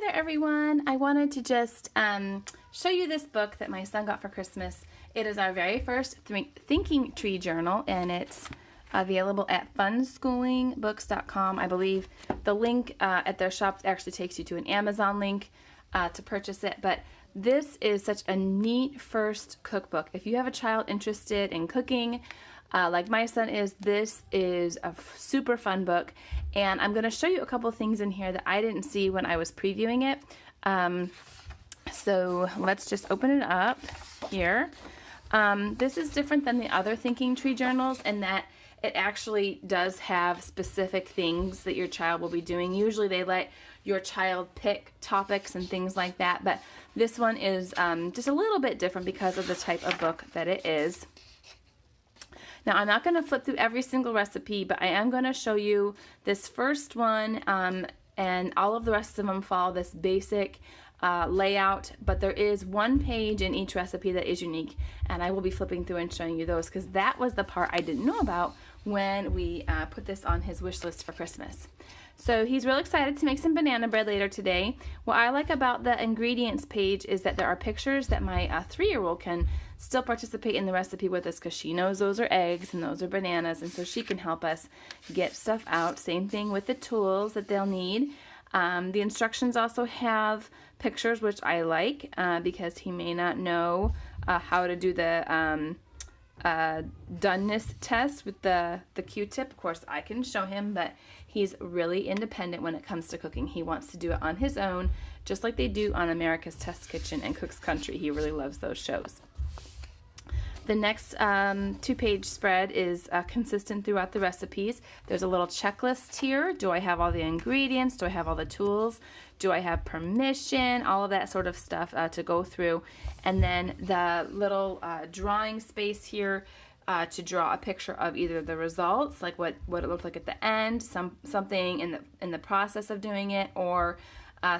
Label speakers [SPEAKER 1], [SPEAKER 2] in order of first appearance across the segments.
[SPEAKER 1] Hi there, everyone. I wanted to just show you this book that my son got for Christmas. It is our very first thinking tree journal, and it's available at funsschoolingbooks.com. I believe the link at their shop actually takes you to an Amazon link to purchase it, but this is such a neat first cookbook. If you have a child interested in cooking, like my son is, this is a super fun book, and I'm going to show you a couple things in here that I didn't see when I was previewing it. So let's just open it up here. This is different than the other Thinking Tree journals in that it actually does have specific things that your child will be doing. Usually they let your child pick topics and things like that, but this one is just a little bit different because of the type of book that it is. Now, I'm not going to flip through every single recipe, but I am going to show you this first one, and all of the rest of them follow this basic layout, but there is one page in each recipe that is unique, and I will be flipping through and showing you those because that was the part I didn't know about when we put this on his wish list for Christmas. So he's real excited to make some banana bread later today. What I like about the ingredients page is that there are pictures that my 3-year-old can still participate in the recipe with us because she knows those are eggs and those are bananas, and so she can help us get stuff out. Same thing with the tools that they'll need. The instructions also have pictures, which I like because he may not know how to do the doneness test with the Q-tip. Of course, I can show him, but he's really independent when it comes to cooking. He wants to do it on his own, just like they do on America's Test Kitchen and Cook's Country. He really loves those shows. The next 2-page spread is consistent throughout the recipes. There's a little checklist here. Do I have all the ingredients? Do I have all the tools? Do I have permission? All of that sort of stuff to go through. And then the little drawing space here to draw a picture of either the results, like what it looked like at the end, something in the process of doing it, or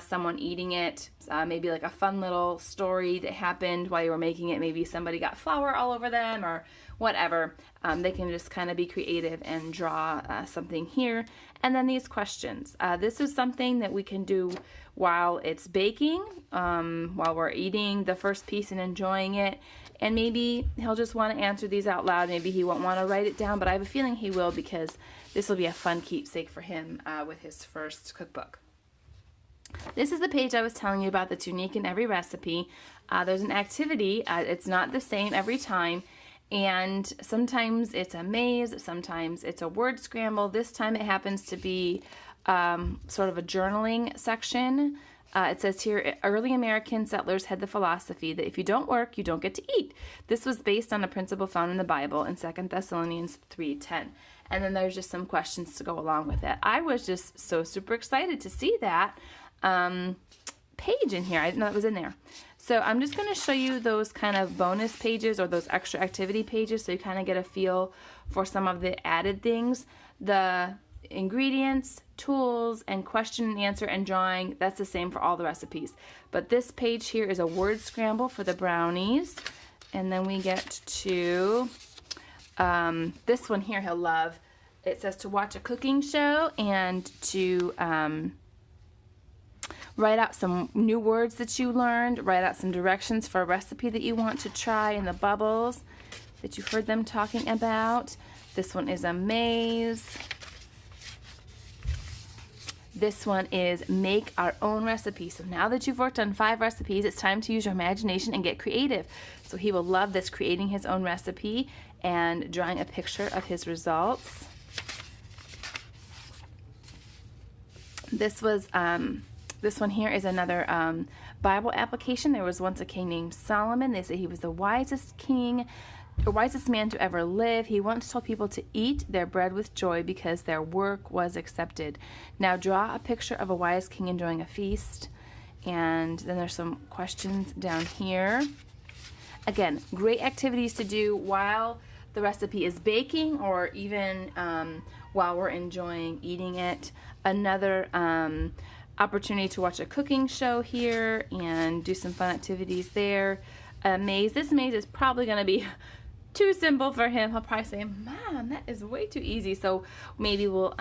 [SPEAKER 1] someone eating it, maybe like a fun little story that happened while you were making it. Maybe somebody got flour all over them or whatever. They can just kind of be creative and draw something here. And then these questions. This is something that we can do while it's baking, while we're eating the first piece and enjoying it. And maybe he'll just want to answer these out loud. Maybe he won't want to write it down, but I have a feeling he will because this will be a fun keepsake for him with his first cookbook. This is the page I was telling you about that's unique in every recipe. There's an activity. It's not the same every time. And sometimes it's a maze. Sometimes it's a word scramble. This time it happens to be sort of a journaling section. It says here, early American settlers had the philosophy that if you don't work, you don't get to eat. This was based on a principle found in the Bible in 2 Thessalonians 3:10. And then there's just some questions to go along with it. I was just so super excited to see that page in here. I didn't know that was in there. So I'm just going to show you those kind of bonus pages or those extra activity pages so you kind of get a feel for some of the added things. The ingredients, tools, and question and answer and drawing, that's the same for all the recipes. But this page here is a word scramble for the brownies. And then we get to this one here he'll love. It says to watch a cooking show and to write out some new words that you learned, write out some directions for a recipe that you want to try in the bubbles that you heard them talking about. This one is a maze. This one is make our own recipe. So now that you've worked on 5 recipes, it's time to use your imagination and get creative. So he will love this, creating his own recipe and drawing a picture of his results. This one here is another Bible application. There was once a king named Solomon. They say he was the wisest man to ever live. He once told people to eat their bread with joy because their work was accepted. Now draw a picture of a wise king enjoying a feast. And then there's some questions down here. Again, great activities to do while the recipe is baking or even while we're enjoying eating it. Another opportunity to watch a cooking show here and do some fun activities there. Maze. This maze is probably going to be too simple for him. He'll probably say, Mom, that is way too easy. So maybe we'll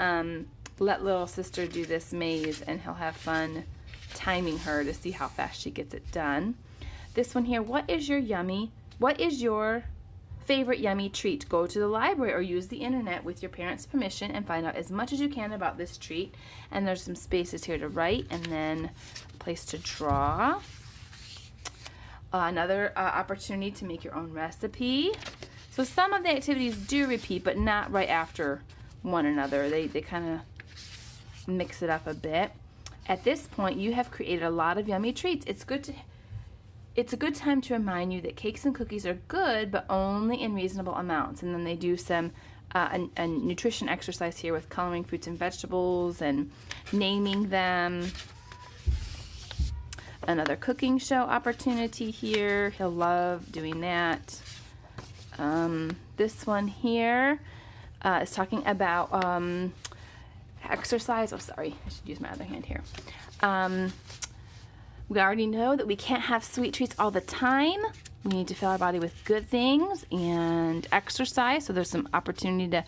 [SPEAKER 1] let little sister do this maze and he'll have fun timing her to see how fast she gets it done. This one here, what is your favorite yummy treat? Go to the library or use the internet with your parents' permission and find out as much as you can about this treat. And there's some spaces here to write and then a place to draw. Another opportunity to make your own recipe. So some of the activities do repeat, but not right after one another. They kind of mix it up a bit. At this point, you have created a lot of yummy treats. It's a good time to remind you that cakes and cookies are good, but only in reasonable amounts. And then they do some a nutrition exercise here with coloring fruits and vegetables and naming them. Another cooking show opportunity here. He'll love doing that. This one here is talking about exercise. Oh, sorry, I should use my other hand here. We already know that we can't have sweet treats all the time. We need to fill our body with good things and exercise. So there's some opportunity to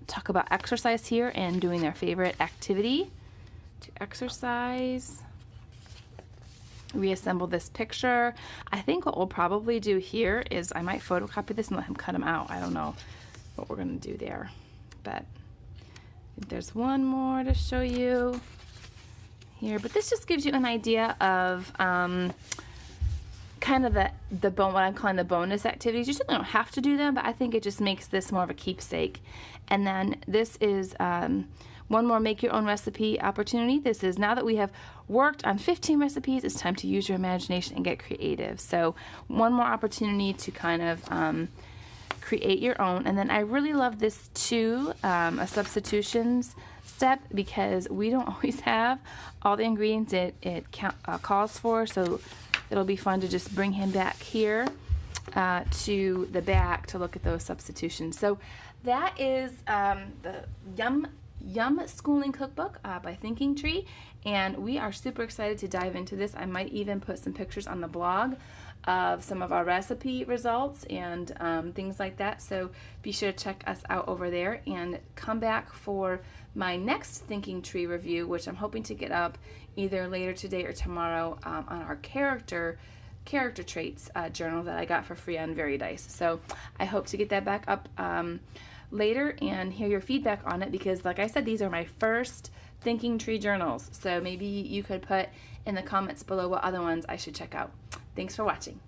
[SPEAKER 1] talk about exercise here and doing their favorite activity to exercise. Reassemble this picture. I think what we'll probably do here is I might photocopy this and let him cut them out. I don't know what we're going to do there, but there's one more to show you here. But this just gives you an idea of kind of what I'm calling the bonus activities. You certainly don't have to do them, but I think it just makes this more of a keepsake. And then this is one more make your own recipe opportunity. This is now that we have worked on 15 recipes, it's time to use your imagination and get creative. So one more opportunity to kind of create your own. And then I really love this too, a substitutions step, because we don't always have all the ingredients it calls for. So it'll be fun to just bring him back here to the back to look at those substitutions. So that is the Yum Schooling Cookbook by Thinking Tree, and we are super excited to dive into this. I might even put some pictures on the blog of some of our recipe results and things like that, so be sure to check us out over there and come back for my next Thinking Tree review, which I'm hoping to get up either later today or tomorrow on our character traits journal that I got for free on Verydice. So I hope to get that back up later and hear your feedback on it, because like I said, these are my first Thinking Tree journals, so maybe you could put in the comments below what other ones I should check out. Thanks for watching.